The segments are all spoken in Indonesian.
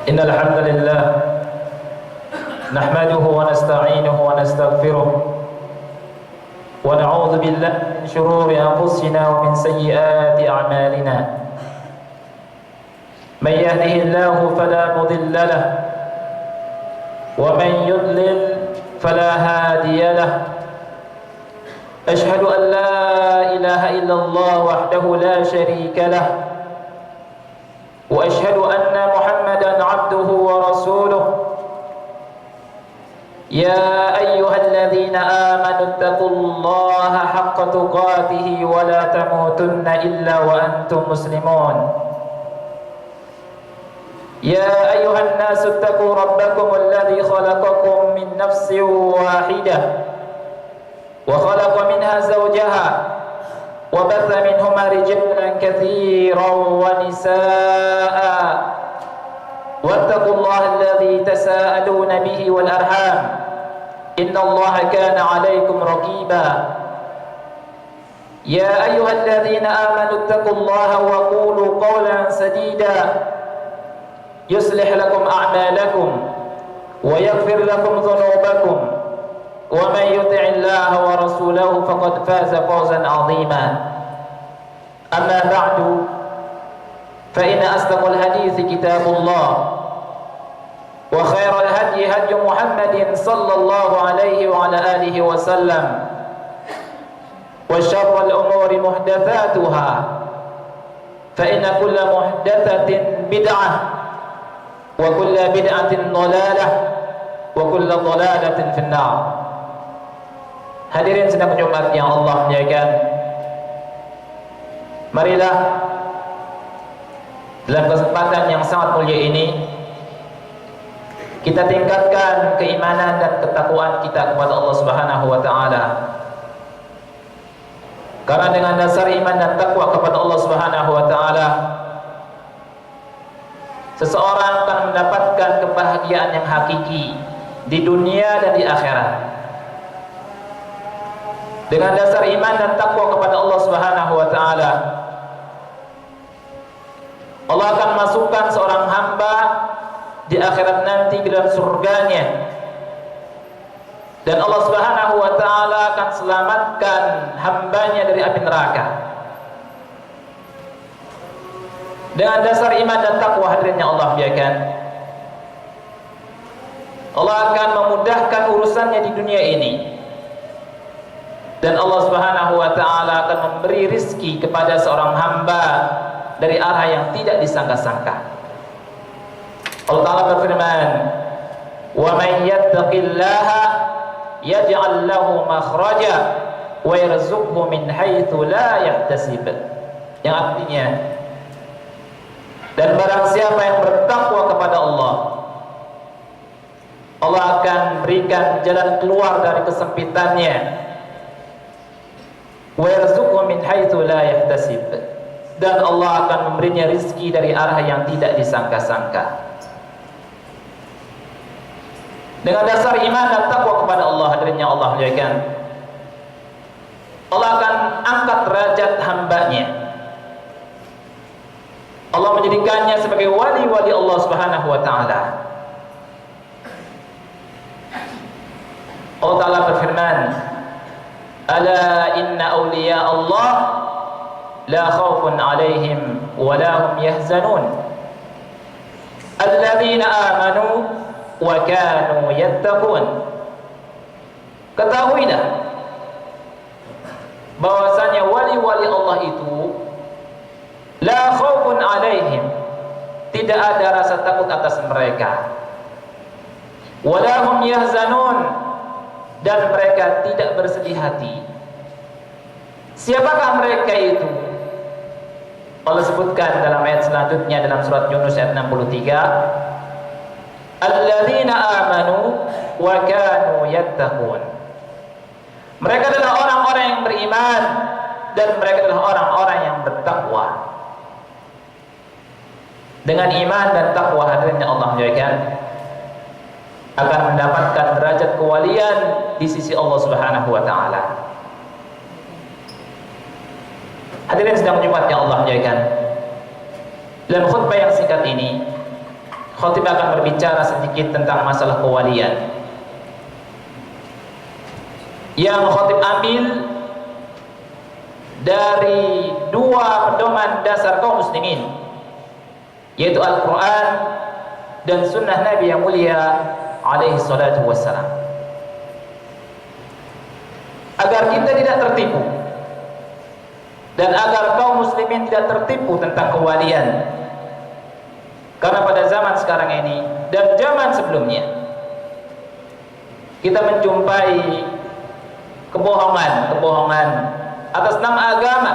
Innal hamdalillah nahmaduhu wa nasta'inuhu wa nastaghfiruh wa na'udzu billahi min shururi anfusina wa min sayyiati a'malina. Man yahdihillahu fala mudilla lahu wa man yudlil fala hadiya lahu. Ashhadu an la ilaha illallah wahdahu la sharika lahu wa ashhadu anna Muhammadan abduhu wa rasuluh. Ya ayyuhalladzina amanu taqullaha haqqa tuqatih wa la tamutunna illa wa antum muslimun. Ya ayyuhan nasu taqu rabbakum alladzi khalaqakum min nafsin wahidah wa khalaqa minha zawjaha wa batha minhuma rijalan katsiran wa nisaa'a wattaqullaha alladzi tasaaluna bihi wal arham innallaha kana 'alaykum raqiba. Ya ayyuhalladzina amanu taqullaha wa qulu qawlan sadida yuslih lakum a'malakum wa yaghfir lakum dhunubakum wa man yuti'illaha wa rasulahu faqad faza fawzan 'azima. Amma ba'du, fa inna asdaqal hadithi kitabullah wa khairal hadyi hadyu Muhammadin sallallahu alaihi wa ala alihi wa sallam wa syarral umuri muhdatsatuha fa inna kulla muhdatsatin bid'ah wa kulla bid'atin dhalalah wa kulla dhalalatin finnar. Hadirin sedang Jumat yang Allah muliakan, marilah dalam kesempatan yang sangat mulia ini kita tingkatkan keimanan dan ketakwaan kita kepada Allah Subhanahu wa taala. Karena dengan dasar iman dan takwa kepada Allah Subhanahu wa taala, seseorang akan mendapatkan kebahagiaan yang hakiki di dunia dan di akhirat. Dengan dasar iman dan takwa kepada Allah Subhanahu wa taala, Allah akan masukkan seorang hamba di akhirat nanti ke dalam surganya, dan Allah Subhanahu wa taala akan selamatkan hambanya dari api neraka. Dengan dasar iman dan takwa, hadirinnya Allah biarkan, Allah akan memudahkan urusannya di dunia ini, dan Allah Subhanahu wa taala akan memberi rizki kepada seorang hamba dari arah yang tidak disangka-sangka. Allah Ta'ala berfirman, "Wa man yattaqillaha yaj'al lahu makhraja wa yarzuqhu min haitsu la yahtasib." Yang artinya, dan barang siapa yang bertakwa kepada Allah, Allah akan berikan jalan keluar dari kesempitannya. Wa yarzuqhu min haitsu la yahtasib, dan Allah akan memberinya rizki dari arah yang tidak disangka-sangka. Dengan dasar iman dan takwa kepada Allah, hadirinnya Allah muliakan, Allah akan angkat derajat hambanya. Allah menjadikannya sebagai wali-wali Allah Subhanahu wa taala. Allah Ta'ala berfirman, "Ala inna awliya Allah la khawfun 'alaihim wa la hum yahzanun alladzina amanu wa kanu yattaqun." Ketahuilah bahwasanya wali-wali Allah itu la khaufun 'alaihim, tidak ada rasa takut atas mereka, wa la hum yahzanun, dan mereka tidak bersedih hati. Siapakah mereka itu? Allah sebutkan dalam ayat selanjutnya dalam surat Yunus ayat 63, alladzina amanu wa kanu yattaqun. Mereka adalah orang-orang yang beriman dan mereka adalah orang-orang yang bertakwa. Dengan iman dan takwa, hadirin Allah muliakan, akan mendapatkan derajat kewalian di sisi Allah Subhanahu wa taala. Hadirin sedang Jumat yang Allah muliakan, dalam khutbah yang singkat ini, Khatib akan berbicara sedikit tentang masalah kewalian yang khatib ambil dari dua pedoman dasar kaum muslimin, yaitu Al-Quran dan sunnah Nabi yang mulia alaihi salatu wassalam, agar kita tidak tertipu dan agar kaum muslimin tidak tertipu tentang kewalian. Karena pada zaman sekarang ini dan zaman sebelumnya kita menjumpai kebohongan atas nama agama,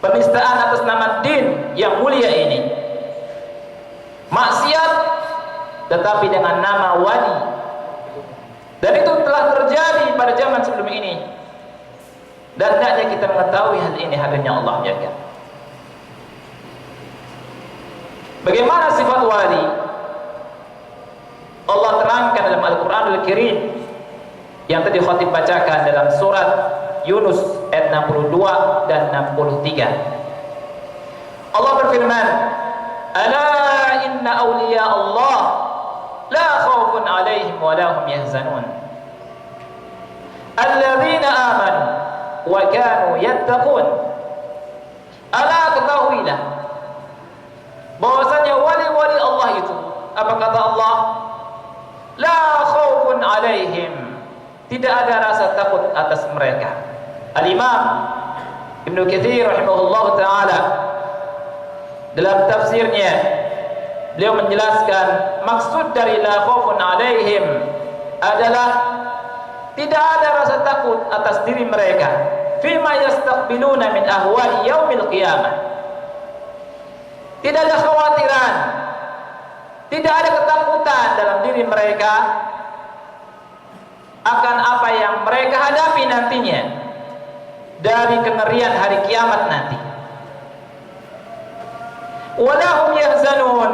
penistaan atas nama din yang mulia ini, maksiat tetapi dengan nama wali, dan itu telah terjadi pada zaman sebelum ini, dan hendaknya kita mengetahui hal ini. Hadirnya Allah jaga. Bagaimana sifat wali? Allah terangkan dalam Al-Quranul Karim yang tadi khatib bacakan dalam surat Yunus ayat 62 dan 63. Allah berfirman, "Ala inna awliya Allah la khawfun 'alaihim wa la hum yahzanun. Alladzina amanu wa kanu yattaqun." Ala, ketahuilah bahwasanya wali-wali Allah itu, apa kata Allah? La khawfun 'alaihim, tidak ada rasa takut atas mereka. Al-Imam Ibnu Katsir rahimahullah ta'ala dalam tafsirnya beliau menjelaskan maksud dari la khaufun 'alaihim adalah tidak ada rasa takut atas diri mereka fima yastaqbiluna min ahwali yaumil qiyamah. Tidak ada kekhawatiran, tidak ada ketakutan dalam diri mereka akan apa yang mereka hadapi nantinya dari kengerian hari kiamat nanti. Walahum yahzanun,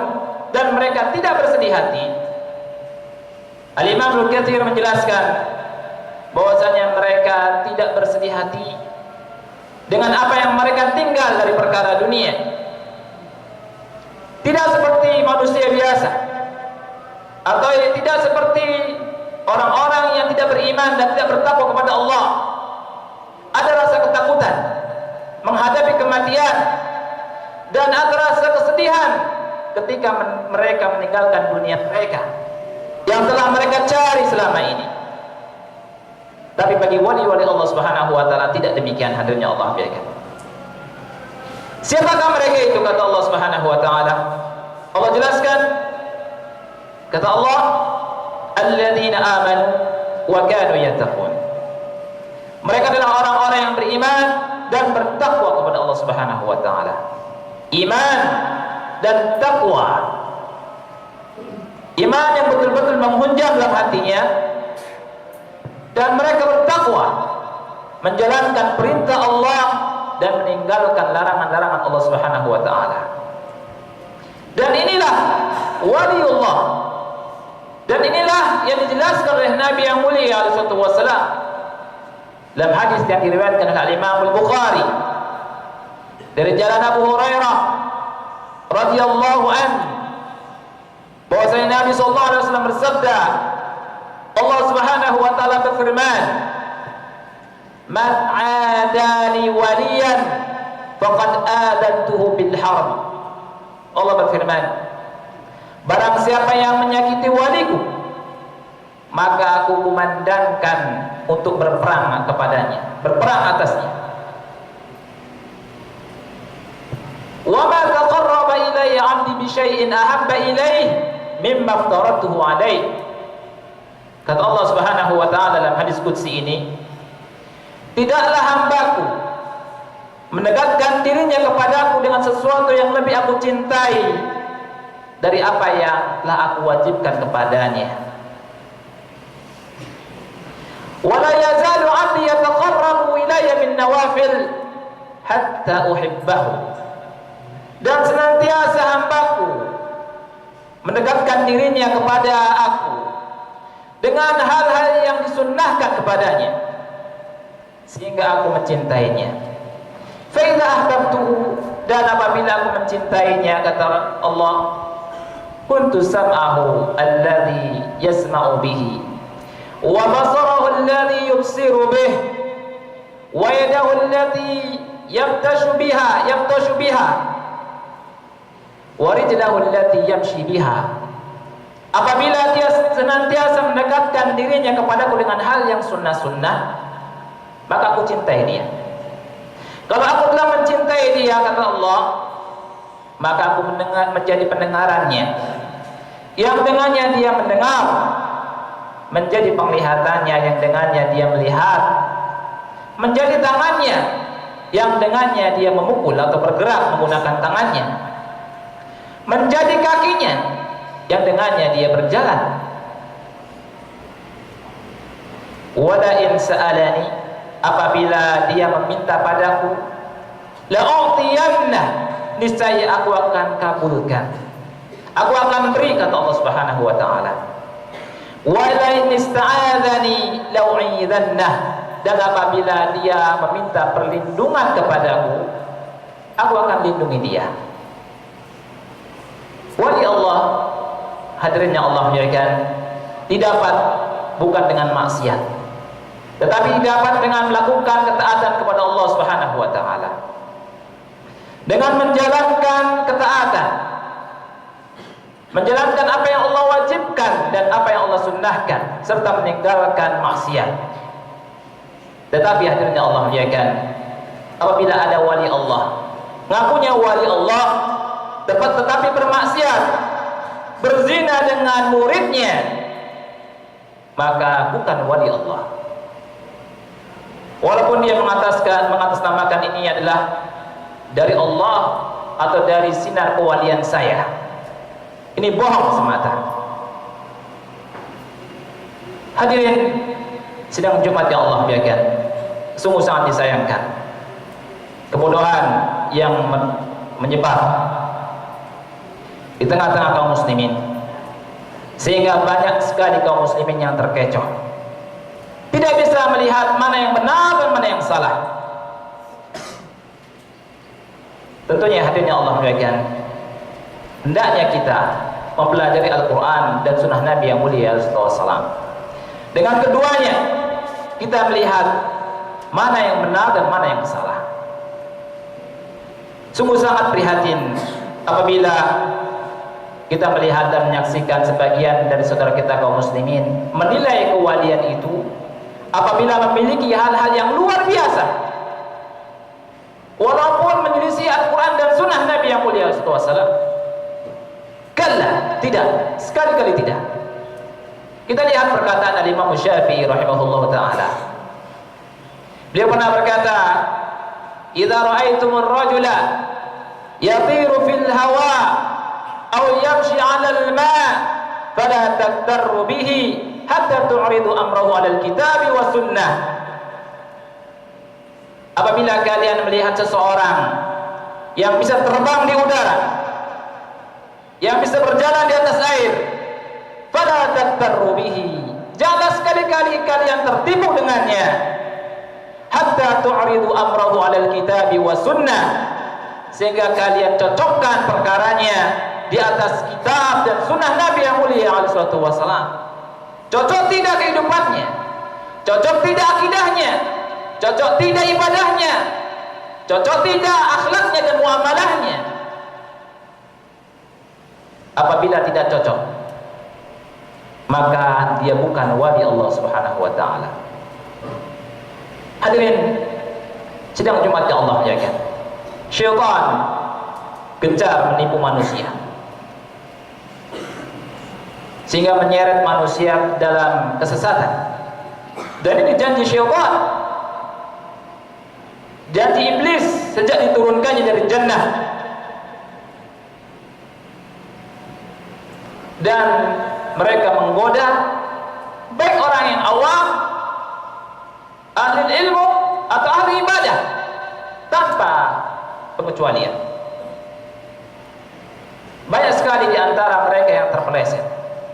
dan mereka tidak bersedih hati. Al-Imam Ibnu Katsir menjelaskan bahwasanya mereka tidak bersedih hati dengan apa yang mereka tinggal dari perkara dunia. Tidak seperti manusia biasa, atau tidak seperti orang-orang yang tidak beriman dan tidak bertakwa kepada Allah. Ada rasa ketakutan menghadapi kematian, dan ada rasa kesedihan ketika mereka meninggalkan dunia mereka yang telah mereka cari selama ini. Tapi bagi wali-wali Allah Subhanahu wa taala tidak demikian. Hadirnya Allah biarkan. Siapakah mereka itu, kata Allah Subhanahu wa taala? Allah jelaskan, kata Allah, alladzina amanu wa kanu yattaqun. Mereka adalah orang-orang yang beriman dan bertakwa kepada Allah Subhanahu wa taala. Iman dan takwa. Iman yang betul-betul menghunjam dalam hatinya, dan mereka bertakwa, menjalankan perintah Allah dan meninggalkan larangan-larangan Allah Subhanahu wa taala. Dan inilah waliullah. Dan inilah yang dijelaskan oleh Nabi yang mulia alaihi wasallam dalam hadis yang diriwayatkan oleh Imam Al-Bukhari dari jalan Abu Hurairah radhiyallahu anhu, bahwasanya Nabi sallallahu alaihi wasallam bersabda, Allah Subhanahu wa taala berfirman, "Man 'adali waliyan faqad adantuhu bil harb." Allah berfirman, barang siapa yang menyakiti waliku, maka aku kumandangkan untuk berperang kepadanya, berperang atasnya. Wa ma taqarraba ilayya 'abdi bi syai'in ahabba ilayhi mimma aftaratuhu 'alayhi. Kata Allah Subhanahu wa taala dalam hadis qudsi ini, tidaklah hambaku mendekatkan dirinya kepadaku dengan sesuatu yang lebih aku cintai dari apa yang telah aku wajibkan kepadanya. Wala yazalu 'abdi yataqarrabu ilayya bin nawafil hatta uhibbahu. Dan senantiasa hambaku mendekatkan dirinya kepada aku dengan hal-hal yang disunnahkan kepadanya sehingga aku mencintainya. Fa idza ahbabtuhu Dan apabila aku mencintainya, kata Allah, kuntu sam'ahu alladhi yasma'u bihi, wa basarahu alladhi yubsiru bih, wa yadahu allati yabtashu biha, wa rijlahu allati yamshi biha. Apabila dia senantiasa mendekatkan dirinya kepadaku dengan hal yang sunnah-sunnah, maka aku cintai dia. Kalau aku telah mencintai dia, kata Allah, maka aku menjadi pendengarannya, yang dengannya dia mendengar, menjadi penglihatannya, yang dengannya dia melihat, menjadi tangannya, yang dengannya dia memukul atau bergerak menggunakan tangannya, menjadi kakinya, yang dengannya dia berjalan. Wala in sa'alani, apabila dia meminta padaku, la'utiyanna, niscaya aku akan kabulkan, aku akan beri, kata Allah Subhanahu wa taala. Wala in ista'adzani la'u'idhanna, dan apabila dia meminta perlindungan kepadaku, aku akan lindungi dia. Wali Allah, hadirinnya Allah muliakan, didapat bukan dengan maksiat, tetapi didapat dengan melakukan ketaatan kepada Allah Subhanahu wa taala. Dengan menjalankan ketaatan, menjalankan apa yang Allah wajibkan dan apa yang Allah sunnahkan, serta meninggalkan maksiat. Tetapi hadirinnya Allah muliakan, apabila ada wali Allah, ngakunya wali Allah, tetapi bermaksiat, berzina dengan muridnya, maka bukan wali Allah. Walaupun dia mengatasnamakan ini adalah dari Allah atau dari sinar kewalian saya, ini bohong semata. Hadirin sidang Jumat yang Allah muliakan, sungguh sangat disayangkan kebodohan yang menyebar di tengah-tengah kaum muslimin, sehingga banyak sekali kaum muslimin yang terkecoh, tidak bisa melihat mana yang benar dan mana yang salah. Tentunya hadirin Allah muliakan, hendaknya kita mempelajari Al-Quran dan Sunnah Nabi yang mulia SAW. Dengan keduanya kita melihat mana yang benar dan mana yang salah. Sungguh sangat prihatin apabila kita melihat dan menyaksikan sebagian dari saudara kita kaum muslimin menilai kewalian itu apabila memiliki hal-hal yang luar biasa, walaupun menyelisih Al-Quran dan Sunnah Nabi yang mulia SAW. Kalla, tidak, sekali-kali tidak. Kita lihat perkataan Al-Imam Syafi'i rahimahullah ta'ala. Beliau pernah berkata, idza ra'aitumur rajula yatiru fil hawa aw yamshi 'alal ma' fala taktarru bihi hatta tu'ridu amrahu 'alal kitabi was sunnah. Apabila kalian melihat seseorang yang bisa terbang di udara, yang bisa berjalan di atas air, fala taktarru bihi, jangan sekali-kali kalian tertipu dengannya, hatta tu'ridu amrahu 'alal kitabi was sunnah, sehingga kalian cocokkan perkaranya di atas kitab dan sunnah Nabi yang mulia alaihi salatu wasallam. Cocok tidak kehidupannya, cocok tidak akidahnya, cocok tidak ibadahnya, cocok tidak akhlaknya dan muamalahnya. Apabila tidak cocok, maka dia bukan wali Allah Subhanahu wa taala. Hadirin sidang Jumat yang Allah muliakan, syaitan gencar menipu manusia sehingga menyeret manusia dalam kesesatan. Dan ini janji syaitan, janji iblis sejak diturunkannya dari jannah. Dan mereka menggoda baik orang yang awam, ahli ilmu atau ahli ibadah, tanpa pengecualian. Banyak sekali di antara mereka yang terpeleset.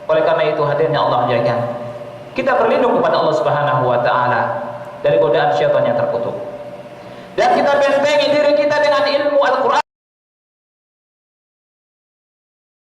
Oleh karena itu hadirnya Allah menjaga, kita berlindung kepada Allah Subhanahu wa taala dari godaan syaitan yang terkutuk, dan kita bentengi